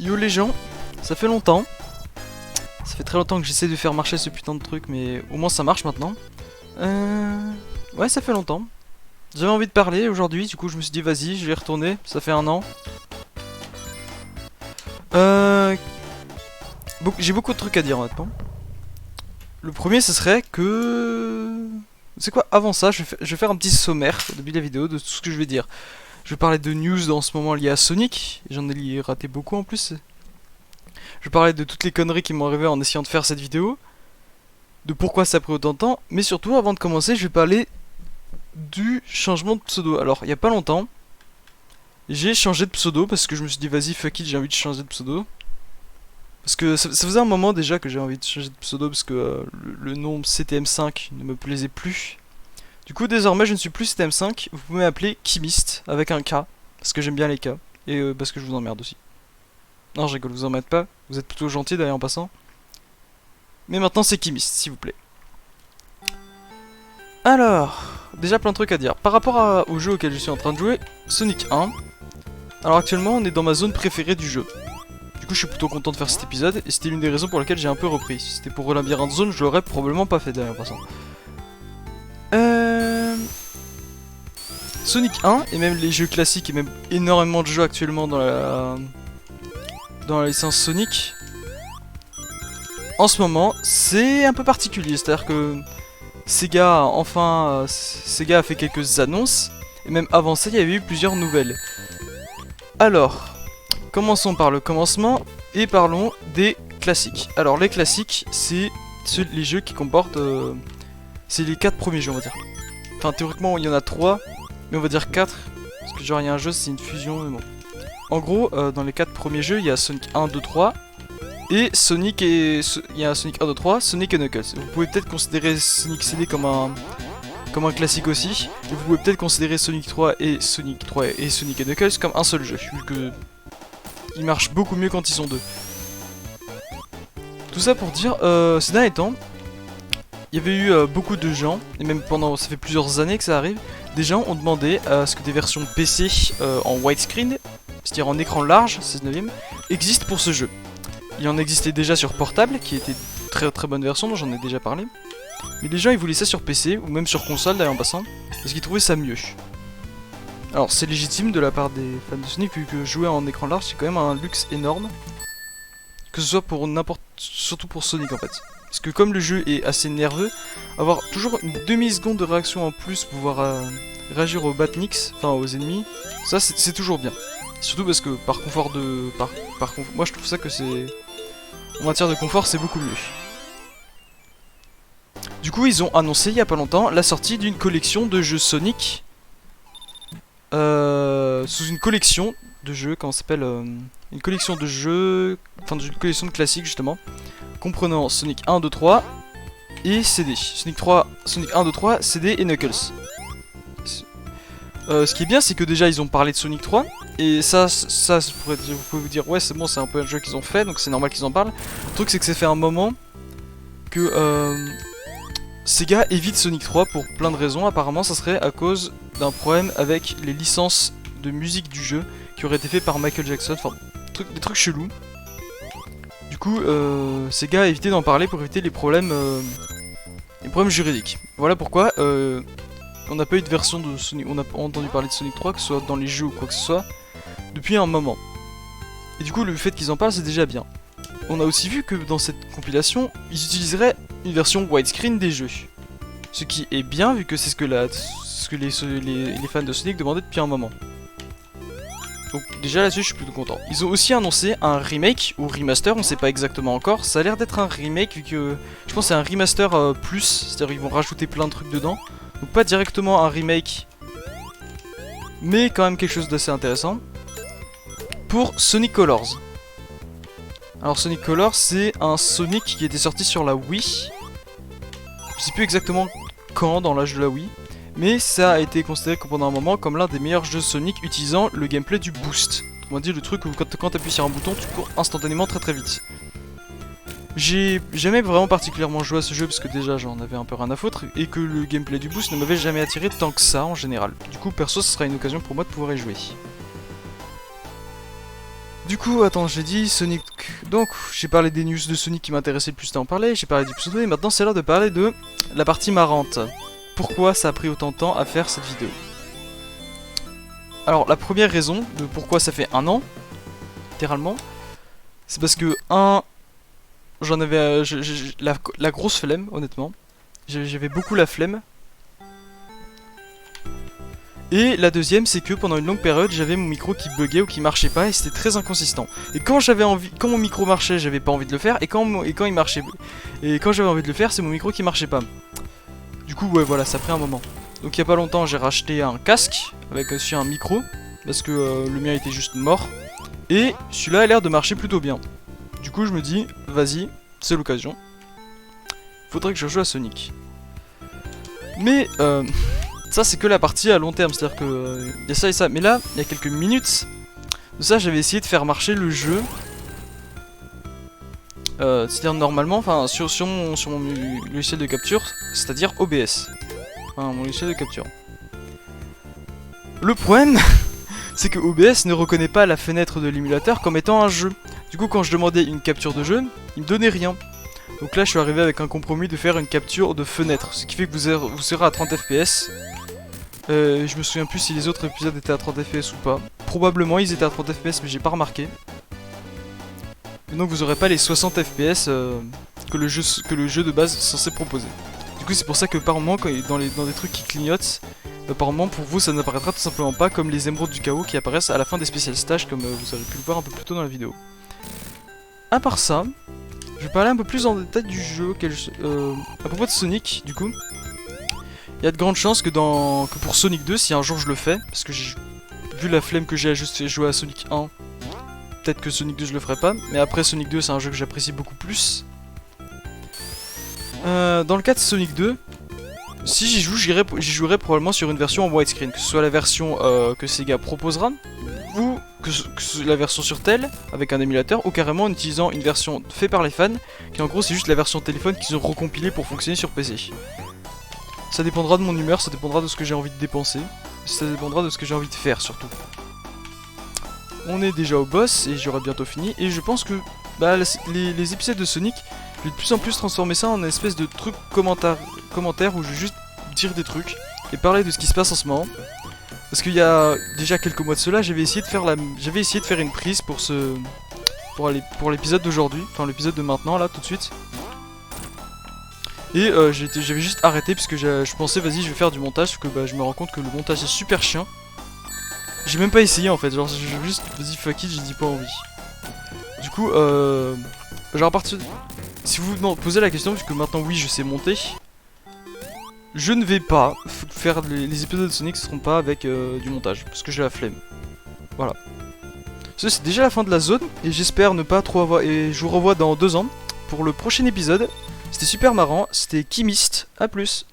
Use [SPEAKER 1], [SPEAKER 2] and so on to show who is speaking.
[SPEAKER 1] Yo les gens, ça fait longtemps. Ça fait très longtemps que j'essaie de faire marcher ce putain de truc, mais au moins ça marche maintenant. Ouais, ça fait longtemps. J'avais envie de parler aujourd'hui, du coup je me suis dit vas-y, je vais y retourner, ça fait 1 an. J'ai beaucoup de trucs à dire honnêtement. Le premier ce serait que... C'est quoi, avant ça, je vais faire un petit sommaire au début de la vidéo de tout ce que je vais dire. Je vais parler de news en ce moment liées à Sonic, j'en ai raté beaucoup en plus. Je vais parler de toutes les conneries qui m'ont arrivé en essayant de faire cette vidéo, de pourquoi ça a pris autant de temps, mais surtout avant de commencer je vais parler du changement de pseudo. Alors il y a pas longtemps, j'ai changé de pseudo parce que je me suis dit vas-y fuck it, j'ai envie de changer de pseudo. Parce que ça faisait un moment déjà que j'ai envie de changer de pseudo parce que le nom CTM5 ne me plaisait plus. Du coup désormais je ne suis plus CTM5, vous pouvez m'appeler Kimist avec un K, parce que j'aime bien les K, et parce que je vous emmerde aussi. Non je rigole, vous emmerde pas, vous êtes plutôt gentil d'ailleurs en passant. Mais maintenant c'est Kimist s'il vous plaît. Alors, déjà plein de trucs à dire. Par rapport au jeu auquel je suis en train de jouer, Sonic 1. Alors actuellement on est dans ma zone préférée du jeu. Du coup je suis plutôt content de faire cet épisode, et c'était l'une des raisons pour lesquelles j'ai un peu repris. Si c'était pour Labyrinthe Zone, je l'aurais probablement pas fait d'ailleurs en passant. Sonic 1, et même les jeux classiques, et même énormément de jeux actuellement dans la licence Sonic, en ce moment, c'est un peu particulier. C'est-à-dire que Sega a fait quelques annonces, et même avant ça, il y avait eu plusieurs nouvelles. Alors, commençons par le commencement, et parlons des classiques. Alors, les classiques, c'est les jeux qui comportent... c'est les 4 premiers jeux, on va dire. Enfin, théoriquement, il y en a 3, mais on va dire 4, parce que genre, il y a un jeu, c'est une fusion, mais bon. En gros, dans les 4 premiers jeux, il y a Sonic 1, 2, 3, et Sonic et... Il y a Sonic 1, 2, 3, Sonic et Knuckles. Vous pouvez peut-être considérer Sonic CD comme un classique aussi, et vous pouvez peut-être considérer Sonic 3 et Sonic et Knuckles comme un seul jeu, vu que... ils marchent beaucoup mieux quand ils sont deux. Tout ça pour dire, ces derniers temps, il y avait eu beaucoup de gens, et même pendant, ça fait plusieurs années que ça arrive, des gens ont demandé à ce que des versions PC en widescreen, c'est-à-dire en écran large, 16/9, existent pour ce jeu. Il en existait déjà sur portable, qui était une très très bonne version, dont j'en ai déjà parlé. Mais les gens ils voulaient ça sur PC, ou même sur console d'ailleurs en passant, parce qu'ils trouvaient ça mieux. Alors c'est légitime de la part des fans de Sonic, vu que jouer en écran large c'est quand même un luxe énorme. Que ce soit pour surtout pour Sonic en fait. Parce que comme le jeu est assez nerveux, avoir toujours une demi-seconde de réaction en plus pour pouvoir réagir aux batnix, enfin aux ennemis, ça c'est toujours bien. Surtout parce que par confort de... moi je trouve ça que c'est... En matière de confort c'est beaucoup mieux. Du coup ils ont annoncé il y a pas longtemps la sortie d'une collection de jeux Sonic. Sous une collection de jeux, comment ça s'appelle une collection de jeux... Enfin d'une collection de classiques justement. Comprenant Sonic 1, 2, 3 et CD. Sonic 1, 2, 3, CD et Knuckles. Ce qui est bien, c'est que déjà ils ont parlé de Sonic 3. Et ça vous pouvez vous dire, ouais, c'est bon, c'est un peu un jeu qu'ils ont fait, donc c'est normal qu'ils en parlent. Le truc, c'est que ça fait un moment que Sega évite Sonic 3 pour plein de raisons. Apparemment, ça serait à cause d'un problème avec les licences de musique du jeu qui auraient été fait par Michael Jackson. Enfin, des trucs chelous. Du coup, Sega a évité d'en parler pour éviter les problèmes juridiques. Voilà pourquoi on n'a pas eu de version de Sonic, on n'a pas entendu parler de Sonic 3, que ce soit dans les jeux ou quoi que ce soit, depuis un moment. Et du coup, le fait qu'ils en parlent, c'est déjà bien. On a aussi vu que dans cette compilation, ils utiliseraient une version widescreen des jeux. Ce qui est bien, vu que c'est ce que les fans de Sonic demandaient depuis un moment. Donc déjà là-dessus je suis plutôt content. Ils ont aussi annoncé un remake ou remaster, on sait pas exactement encore. Ça a l'air d'être un remake vu que je pense que c'est un remaster plus, c'est-à-dire ils vont rajouter plein de trucs dedans. Donc pas directement un remake, mais quand même quelque chose d'assez intéressant. Pour Sonic Colors. Alors Sonic Colors c'est un Sonic qui était sorti sur la Wii. Je sais plus exactement quand dans l'âge de la Wii. Mais ça a été considéré pendant un moment comme l'un des meilleurs jeux Sonic utilisant le gameplay du boost. On va dire le truc où quand tu appuies sur un bouton, tu cours instantanément très vite. J'ai jamais vraiment particulièrement joué à ce jeu parce que déjà j'en avais un peu rien à foutre et que le gameplay du boost ne m'avait jamais attiré tant que ça en général. Du coup perso ce sera une occasion pour moi de pouvoir y jouer. Du coup, attends, j'ai dit Sonic... Donc, j'ai parlé des news de Sonic qui m'intéressaient le plus à en parler, j'ai parlé du pseudo, et maintenant c'est l'heure de parler de la partie marrante. Pourquoi ça a pris autant de temps à faire cette vidéo? Alors, la première raison de pourquoi ça fait un an, littéralement, c'est parce que, j'en avais la grosse flemme, honnêtement. J'avais beaucoup la flemme. Et la deuxième, c'est que pendant une longue période, j'avais mon micro qui buguait ou qui marchait pas et c'était très inconsistant. Et quand quand mon micro marchait, j'avais pas envie de le faire. Et quand il marchait, et quand j'avais envie de le faire, c'est mon micro qui marchait pas. Du coup, ouais, voilà, ça a pris un moment. Donc il y a pas longtemps, j'ai racheté un casque avec aussi un micro parce que le mien était juste mort. Et celui-là a l'air de marcher plutôt bien. Du coup, je me dis, vas-y, c'est l'occasion. Faudrait que je joue à Sonic. Mais ça c'est que la partie à long terme, c'est-à-dire que y a ça et ça. Mais là, il y a quelques minutes de ça, j'avais essayé de faire marcher le jeu. C'est-à-dire normalement, enfin sur mon logiciel de capture, c'est-à-dire OBS. Enfin, mon logiciel de capture. Le problème, c'est que OBS ne reconnaît pas la fenêtre de l'émulateur comme étant un jeu. Du coup, quand je demandais une capture de jeu, il me donnait rien. Donc là, je suis arrivé avec un compromis de faire une capture de fenêtre, ce qui fait que vous serez à 30 fps. Je me souviens plus si les autres épisodes étaient à 30 fps ou pas. Probablement ils étaient à 30 fps, mais j'ai pas remarqué. Et donc vous aurez pas les 60 fps que le jeu de base est censé proposer. Du coup, c'est pour ça que par moment, dans des trucs qui clignotent, par moment pour vous ça n'apparaîtra tout simplement pas comme les émeraudes du chaos qui apparaissent à la fin des spécial stages, comme vous avez pu le voir un peu plus tôt dans la vidéo. À part ça, je vais parler un peu plus en détail du jeu, à propos de Sonic, du coup. Il y a de grandes chances que pour Sonic 2, si un jour je le fais, parce que vu la flemme que j'ai à juste jouer à Sonic 1, peut-être que Sonic 2 je le ferai pas, mais après Sonic 2 c'est un jeu que j'apprécie beaucoup plus. Dans le cas de Sonic 2, si j'y jouerai probablement sur une version en widescreen, que ce soit la version que Sega proposera, ou la version sur tel, avec un émulateur, ou carrément en utilisant une version faite par les fans, qui en gros c'est juste la version téléphone qu'ils ont recompilée pour fonctionner sur PC. Ça dépendra de mon humeur, ça dépendra de ce que j'ai envie de dépenser, ça dépendra de ce que j'ai envie de faire surtout. On est déjà au boss et j'aurai bientôt fini, et je pense que les épisodes de Sonic, je vais de plus en plus transformer ça en une espèce de truc commentaire où je vais juste dire des trucs et parler de ce qui se passe en ce moment. Parce qu'il y a déjà quelques mois de cela, j'avais essayé de faire une prise pour l'épisode d'aujourd'hui, enfin l'épisode de maintenant là tout de suite. Et j'avais juste arrêté parce que je pensais vas-y je vais faire du montage, sauf que je me rends compte que le montage est super chiant. J'ai même pas essayé en fait, genre j'ai juste vas-y fuck it, j'ai dit pas envie. Du coup genre à partir de... Si vous vous posez la question, puisque maintenant oui je sais monter, je ne vais pas faire les épisodes de Sonic, ce seront pas avec du montage, parce que j'ai la flemme. Voilà. Ça c'est déjà la fin de la zone, et j'espère ne pas trop avoir... Et je vous revois dans 2 ans pour le prochain épisode. C'était super marrant, c'était Kimist, à plus.